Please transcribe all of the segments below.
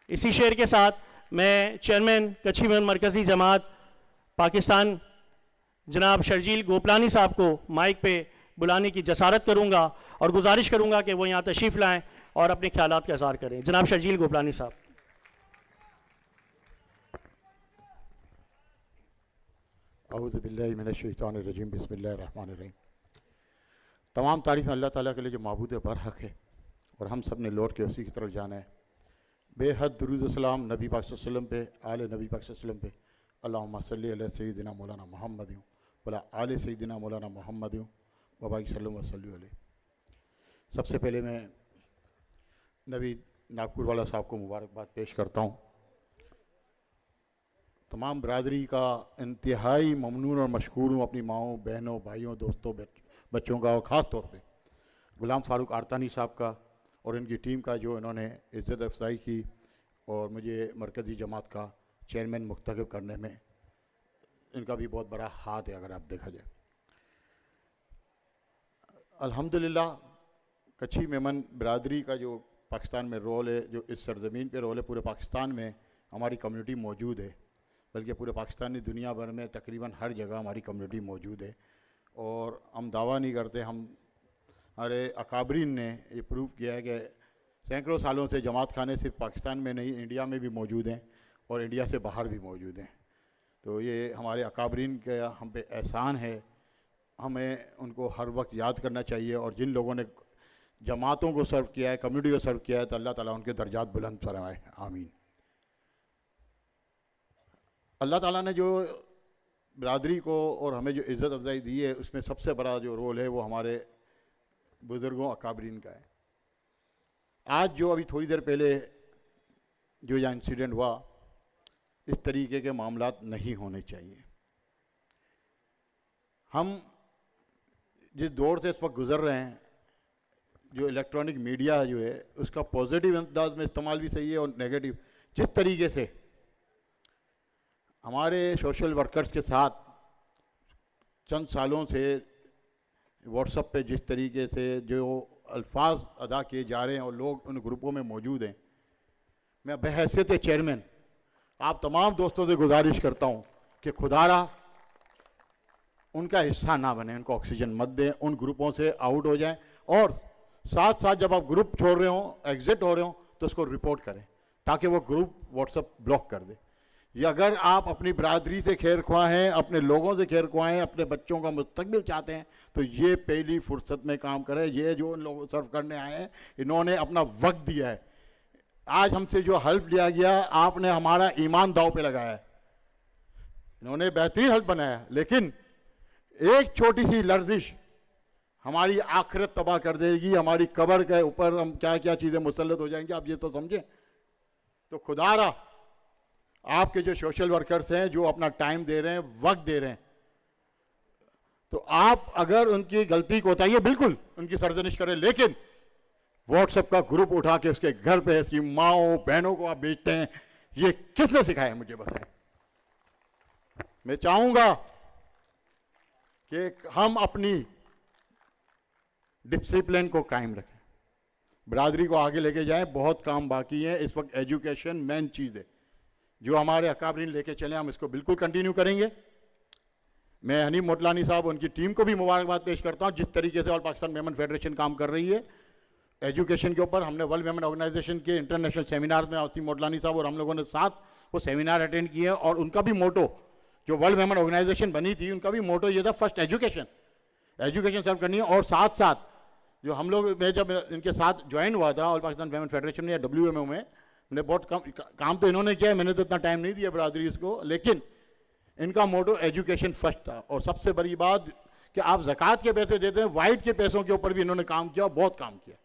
इसी शेर के साथ मैं चेयरमैन कच्छी मरकज़ी जमात पाकिस्तान जनाब शर्जील गोपलानी साहब को माइक पे बुलाने की जसारत करूंगा और गुजारिश करूंगा कि वो यहाँ तशरीफ़ लाएं और अपने ख्यालात का इज़हार करें। जनाब शर्जील गोपलानी साहब। औज़ु बिल्लाहि मिनश्शैतानिर्रजीम, बिस्मिल्लाहिर्रहमानिर्रहीम। तमाम तारीफ़ अल्लाह ताला के लिए जो माबूद बरहक है और हम सब ने लौट के उसी की तरफ जाना है। बेहद दुरूद व सलाम नबी पाक सल्लल्लाहु अलैहि वसल्लम पे, आले नबी पाक सल्लल्लाहु अलैहि वसल्लम पे। अल्लाहुम्मा सल्ली अला सय्यिदिना मौलाना मुहम्मद वला आले सय्यिदिना मौलाना मुहम्मद व बारिक सल्लल्लाहु अलैहि। सबसे पहले मैं नबी नागपुर वाला साहब को मुबारकबाद पेश करता हूँ। तमाम बरादरी का इंतहाई ममनून और मशकूर हूँ, अपनी माओं, बहनों, भाइयों, दोस्तों, बच्चों का, और ख़ास तौर पे गुलाम फ़ारूक आर्तानी साहब का और इनकी टीम का, जो इन्होंने इज़्ज़त अफजाई की और मुझे मरकज़ी जमात का चेयरमैन मुंतखब करने में इनका भी बहुत बड़ा हाथ है अगर आप देखा जाए। अल्हम्दुलिल्लाह कच्छी मेमन बरादरी का जो पाकिस्तान में रोल है, जो इस सरज़मीन पे रोल है, पूरे पाकिस्तान में हमारी कम्युनिटी मौजूद है, बल्कि पूरे पाकिस्तानी दुनिया भर में तकरीबन हर जगह हमारी कम्युनिटी मौजूद है। और हम दावा नहीं करते, हमारे अकाबरीन ने ये प्रूव किया है कि सैकड़ों सालों से जमात खाने सिर्फ पाकिस्तान में नहीं, इंडिया में भी मौजूद हैं और इंडिया से बाहर भी मौजूद हैं। तो ये हमारे अकाबरीन का हम पे एहसान है, हमें उनको हर वक्त याद करना चाहिए। और जिन लोगों ने जमातों को सर्व किया है, कम्युनिटी को सर्व किया है, तो अल्लाह ताला उनके दर्जात बुलंद फरमाए, आमीन। अल्लाह ताला ने जो बरादरी को और हमें जो इज़्ज़त अफजाई दी है, उसमें सबसे बड़ा जो रोल है वो हमारे बुज़ुर्गों अकाबरीन का है। आज जो अभी थोड़ी देर पहले जो यह इंसिडेंट हुआ, इस तरीके के मामलात नहीं होने चाहिए। हम जिस दौर से इस वक्त गुज़र रहे हैं, जो इलेक्ट्रॉनिक मीडिया जो है, उसका पॉजिटिव अंदाज में इस्तेमाल भी सही है और नेगेटिव। जिस तरीके से हमारे सोशल वर्कर्स के साथ चंद सालों से व्हाट्सएप पे जिस तरीके से जो अल्फाज अदा किए जा रहे हैं और लोग उन ग्रुपों में मौजूद हैं, मैं बहैसियत चेयरमैन आप तमाम दोस्तों से गुजारिश करता हूं कि खुदारा उनका हिस्सा ना बने, उनको ऑक्सीजन मत दें, उन ग्रुपों से आउट हो जाएं। और साथ साथ जब आप ग्रुप छोड़ रहे हो, एग्जिट हो रहे हो, तो उसको रिपोर्ट करें ताकि वो ग्रुप व्हाट्सएप ब्लॉक कर दे। या अगर आप अपनी बरादरी से खैर ख्वाह हैं, अपने लोगों से खैर ख्वाह हैं, अपने बच्चों का मुस्तकबिल चाहते हैं, तो ये पहली फुर्सत में काम करें। ये जो इन लोगों सर्व करने आए हैं, इन्होंने अपना वक्त दिया है। आज हमसे जो हल्फ लिया गया, आपने हमारा ईमान दाव पे लगाया है। इन्होंने बेहतरीन हल्फ बनाया, लेकिन एक छोटी सी लर्जिश हमारी आखिरत तबाह कर देगी। हमारी कब्र के ऊपर हम क्या क्या चीज़ें मुसल्लत हो जाएंगी, आप ये तो समझें। तो खुदारा आपके जो सोशल वर्कर्स हैं, जो अपना टाइम दे रहे हैं, वक्त दे रहे हैं, तो आप अगर उनकी गलती को बताइए, बिल्कुल उनकी सरजनिश करें, लेकिन व्हाट्सएप का ग्रुप उठा के उसके घर पे इसकी माओ बहनों को आप बेचते हैं, ये किसने सिखाया मुझे बताएं। मैं चाहूंगा कि हम अपनी डिसिप्लिन को कायम रखें, बरादरी को आगे लेके जाएं। बहुत काम बाकी है, इस वक्त एजुकेशन मेन चीज़ है। जो हमारे अकाबरीन लेके चले, हम इसको बिल्कुल कंटिन्यू करेंगे। मैं हनीफ मोटलानी साहब, उनकी टीम को भी मुबारकबाद पेश करता हूं, जिस तरीके से ऑल पाकिस्तान मेमन फेडरेशन काम कर रही है एजुकेशन के ऊपर। हमने वर्ल्ड मेमन ऑर्गेनाइजेशन के इंटरनेशनल सेमिनार में हनीफ मोटलानी साहब और हम लोगों ने साथ वो सेमिनार अटेंड किए, और उनका भी मोटो, जो वर्ल्ड मेमन ऑर्गेनाइजेशन बनी थी, उनका भी मोटो ये था, फर्स्ट एजुकेशन सर्व करनी है। और साथ साथ जो हम लोग, मैं जब इनके साथ ज्वाइन हुआ था ऑल पाकिस्तान मेमन फेडरेशन में या WMO में, मैंने बहुत काम तो इन्होंने किया है, मैंने तो इतना टाइम नहीं दिया बरादरी इसको, लेकिन इनका मोटो एजुकेशन फर्स्ट था। और सबसे बड़ी बात कि आप ज़कात के पैसे देते हैं, वाइट के पैसों के ऊपर भी इन्होंने काम किया, बहुत काम किया।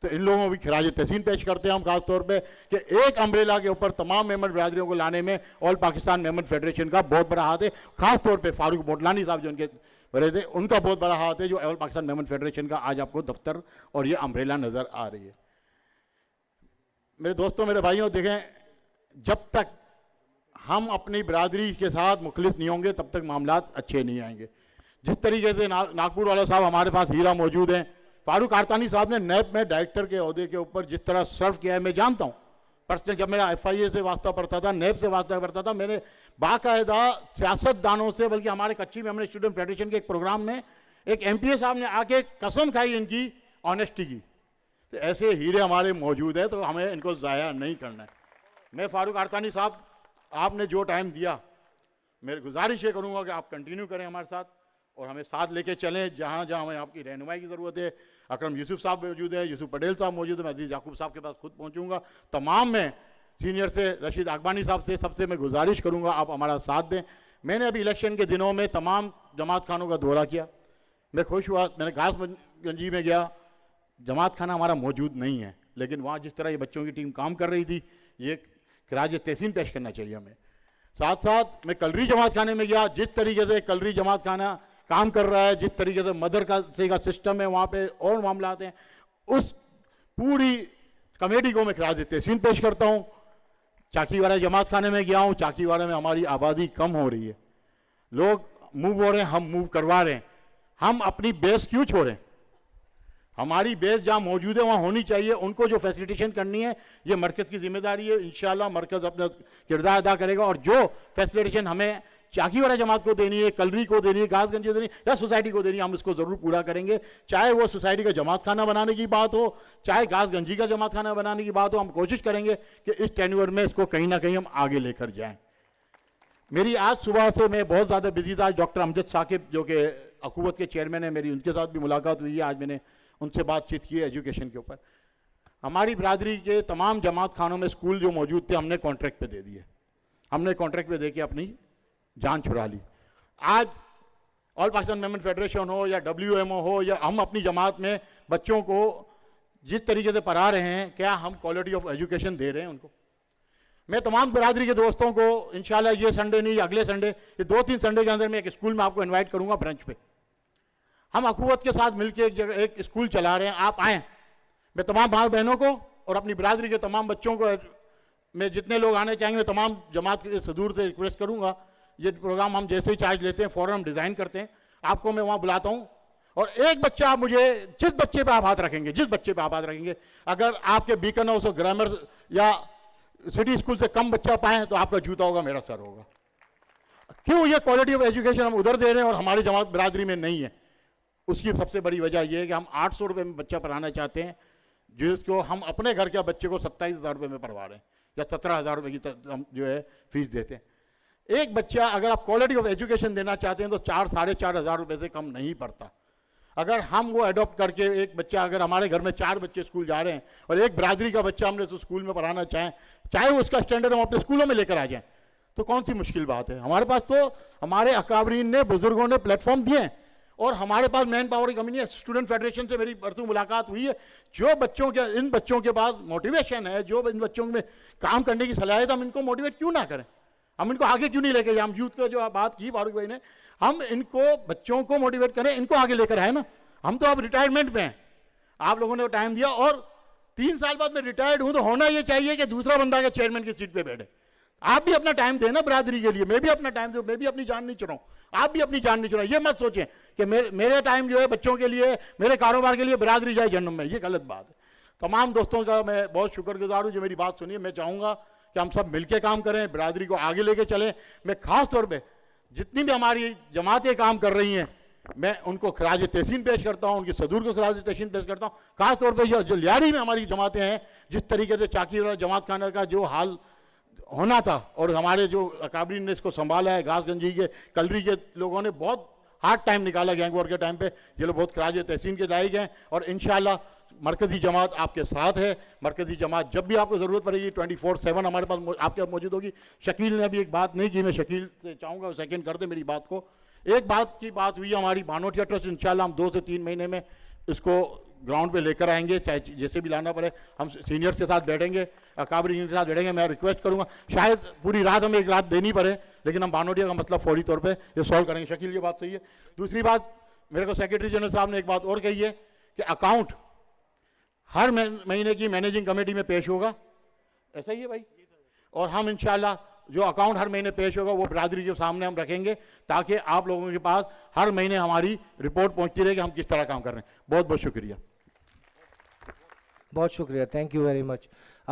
तो इन लोगों को भी खिराज तहसीन पेश करते हैं हम खास तौर पे कि एक अम्ब्रेला के ऊपर तमाम मेमन बरादरियों को लाने में ऑल पाकिस्तान मेमन फेडरेशन का बहुत बड़ा हाथ है। खास तौर पे फारूक मोटलानी साहब जो उनके बड़े थे, उनका बहुत बड़ा हाथ है, जो ऑल पाकिस्तान मेमन फेडरेशन का आज आपको दफ्तर और ये अम्ब्रेला नज़र आ रही है। मेरे दोस्तों, मेरे भाइयों, देखें, जब तक हम अपनी बरादरी के साथ मुखलिस नहीं होंगे, तब तक मामलात अच्छे नहीं आएंगे। जिस तरीके से नागपुर वाला साहब हमारे पास हीरा मौजूद हैं, फारूक आर्तानी साहब ने नैब में डायरेक्टर के ओहदे के ऊपर जिस तरह सर्व किया है, मैं जानता हूँ पर्सनल, जब मेरा FIA से वास्ता पड़ता था, नेब से वास्ता पड़ता था, मैंने बाकायदा सियासतदानों से, बल्कि हमारे कच्ची में हमने स्टूडेंट फेडरेशन के एक प्रोग्राम में एक MPA साहब ने आके कसम खाई इनकी ऑनेस्टी की। तो ऐसे हीरे हमारे मौजूद है, तो हमें इनको ज़ाया नहीं करना है। मैं फारूक आरतानी साहब, आपने जो टाइम दिया, मेरी गुजारिश ये करूँगा कि आप कंटिन्यू करें हमारे साथ और हमें साथ लेके चलें जहाँ जहाँ हमें आपकी रहनुमाई की ज़रूरत है। अकरम यूसुफ साहब मौजूद है, यूसुफ पटेल साहब मौजूद है, मैं अजीज़ याकूब साहब के पास खुद पहुँचूँगा। तमाम मैं सीनियर से रशीद आगबानी साहब से सबसे मैं गुजारिश करूँगा आप हमारा साथ दें। मैंने अभी इलेक्शन के दिनों में तमाम जमात खानों का दौरा किया, मैं खुश हुआ। मैंने घासगंजी में गया, जमात खाना हमारा मौजूद नहीं है, लेकिन वहाँ जिस तरह ये बच्चों की टीम काम कर रही थी, ये खराज तहसीन पेश करना चाहिए हमें। साथ साथ मैं कलरी जमात खाने में गया, जिस तरीके से कलरी जमात खाना काम कर रहा है, जिस तरीके से मदर का सिस्टम है वहाँ पे और मामला हैं, उस पूरी कमेटी को मैं खराज तहसीन पेश करता हूँ। चाकीवाड़ा जमात खाने में गया हूँ, चाकीवाड़ा में हमारी आबादी कम हो रही है, लोग मूव हो रहे हैं, हम मूव करवा रहे हैं। हम अपनी बेस क्यों छोड़ें? हमारी बेस जहाँ मौजूद है वहाँ होनी चाहिए। उनको जो फैसिलिटेशन करनी है ये मरकज़ की जिम्मेदारी है। इंशाल्लाह मरकज़ अपना किरदार अदा करेगा और जो फैसिलिटेशन हमें चाकीवाड़ा जमात को देनी है, कलरी को देनी है, घासगंज को देनी है या सोसाइटी को देनी है, हम इसको ज़रूर पूरा करेंगे। चाहे वो सोसाइटी का जमात खाना बनाने की बात हो, चाहे घासगंजी का जमात खाना बनाने की बात हो, हम कोशिश करेंगे कि इस टेन्योर में इसको कहीं ना कहीं हम आगे लेकर जाएँ। मेरी आज सुबह से मैं बहुत ज़्यादा बिजी था। डॉक्टर अमजद साकिब जो कि अखूवत के चेयरमैन है, मेरी उनके साथ भी मुलाकात हुई है, आज मैंने उनसे बातचीत की है एजुकेशन के ऊपर। हमारी बिरादरी के तमाम जमात खानों में स्कूल जो मौजूद थे हमने कॉन्ट्रैक्ट पे दे दिए, हमने कॉन्ट्रैक्ट पे दे के अपनी जान छुड़ा ली। आज ऑल पाकिस्तान मेमन फेडरेशन हो या WMO हो या हम अपनी जमात में बच्चों को जिस तरीके से पढ़ा रहे हैं, क्या हम क्वालिटी ऑफ एजुकेशन दे रहे हैं उनको? मैं तमाम बिरादरी के दोस्तों को इंशाल्लाह ये संडे नहीं, अगले संडे, ये 2-3 संडे के अंदर मैं एक स्कूल में आपको इन्वाइट करूंगा ब्रंच पे। हम अखुवत के साथ मिलकर एक जगह एक स्कूल चला रहे हैं, आप आएँ। मैं तमाम भाई बहनों को और अपनी बिरादरी के तमाम बच्चों को, मैं जितने लोग आने चाहेंगे तमाम जमात के सदूर से रिक्वेस्ट करूंगा, ये प्रोग्राम हम जैसे ही चार्ज लेते हैं फ़ौरन हम डिज़ाइन करते हैं, आपको मैं वहाँ बुलाता हूँ। और एक बच्चा आप मुझे, जिस बच्चे पे आप हाथ रखेंगे, जिस बच्चे पे आप हाथ रखेंगे, अगर आपके बीकन हाउस ग्रामर या सिटी स्कूल से कम बच्चा पाएँ तो आपका जूता होगा, मेरा सर होगा। क्यों ये क्वालिटी ऑफ एजुकेशन हम उधर दे रहे हैं और हमारी जमात बिरादरी में नहीं है? उसकी सबसे बड़ी वजह यह है कि हम 800 रुपये में बच्चा पढ़ाना चाहते हैं, जिसको हम अपने घर के बच्चे को 27,000 रुपये में पढ़वा रहे हैं या 17,000 रुपये की हम जो है फीस देते हैं। एक बच्चा अगर आप क्वालिटी ऑफ एजुकेशन देना चाहते हैं तो 4-4.5 हज़ार रुपये से कम नहीं पड़ता। अगर हम वो अडॉप्ट करके एक बच्चा, अगर हमारे घर में 4 बच्चे स्कूल जा रहे हैं और एक बिरादरी का बच्चा हमने उस स्कूल में पढ़ाना चाहें, चाहे वो उसका स्टैंडर्ड हम अपने स्कूलों में लेकर आ जाएं, तो कौन सी मुश्किल बात है? हमारे पास तो हमारे अकाबरीन ने, बुजुर्गों ने प्लेटफॉर्म दिए हैं और हमारे पास मैन पावर की कमी नहीं है। स्टूडेंट फेडरेशन से मेरी परसों मुलाकात हुई है। जो बच्चों के, इन बच्चों के पास मोटिवेशन है, जो इन बच्चों में काम करने की सलाहियत, हम इनको मोटिवेट क्यों ना करें? हम इनको आगे क्यों नहीं लेके जाए? हम यूथ को जो बात की फारूक भाई ने, हम इनको बच्चों को मोटिवेट करें, इनको आगे लेकर आए ना। हम तो अब रिटायरमेंट में हैं, आप लोगों ने टाइम दिया और 3 साल बाद मैं रिटायर्ड हूं, तो होना ये चाहिए कि दूसरा बंदा के चेयरमैन की सीट पे बैठे। आप भी अपना टाइम देना बिरादरी के लिए, मैं भी अपना टाइम दूं, मैं भी अपनी जान नहीं चुराऊं, आप भी अपनी जान नहीं चुराएं। ये मत सोचें कि मेरे टाइम जो है बच्चों के लिए, मेरे कारोबार के लिए बिरादरी जाए जन्म में, ये गलत बात है। तमाम दोस्तों का मैं बहुत शुक्रगुजार हूं जो मेरी बात सुनिए। मैं चाहूंगा कि हम सब मिलकर काम करें, बिरादरी को आगे लेके चलें। मैं खास तौर पे जितनी भी हमारी जमातें काम कर रही हैं, मैं उनको खराज तहसीन पेश करता हूं, उनकी सदूर को खराज तहसीन पेश करता हूं। खास तौर पे जो लियारी में हमारी जमातें हैं, जिस तरीके से चाकीवाड़ा जमात खाना का जो हाल होना था और हमारे जो अकाबरीन ने इसको संभाला है, घासगंजी के, कलरी के लोगों ने बहुत हार्ड टाइम निकाला गैंग वॉर के टाइम पे, ये लोग बहुत खराज तहसीन के लायक हैं। और इंशाल्लाह मरकज़ी जमात आपके साथ है। मरकज़ी जमात जब भी आपको ज़रूरत पड़ेगी 24/7 हमारे पास आपके मौजूद होगी। शकील ने अभी एक बात नहीं की, मैं शकील से चाहूँगा सेकेंड कर दे मेरी बात को। एक बात की बात हुई हमारी भानोटिया ट्रस्ट, इंशाल्लाह हम 2 से 3 महीने में इसको ग्राउंड पे लेकर आएंगे, चाहे जैसे भी लाना पड़े। हम सीनियर के साथ बैठेंगे, अकाबरीन के साथ बैठेंगे। मैं रिक्वेस्ट करूंगा, शायद पूरी रात हमें एक रात देनी पड़े, लेकिन हम भानोटिया का मतलब फौरी तौर पे ये सॉल्व करेंगे। शकील ये बात सही है। दूसरी बात, मेरे को सेक्रेटरी जनरल साहब ने एक बात और कही है कि अकाउंट हर महीने की मैनेजिंग कमेटी में पेश होगा, ऐसा ही है भाई? और हम इंशाल्लाह जो अकाउंट हर महीने पेश होगा वो बिरादरी के सामने हम रखेंगे, ताकि आप लोगों के पास हर महीने हमारी रिपोर्ट पहुंचती रहे कि हम किस तरह काम कर रहे हैं। बहुत बहुत शुक्रिया। बहुत शुक्रिया, थैंक यू वेरी मच।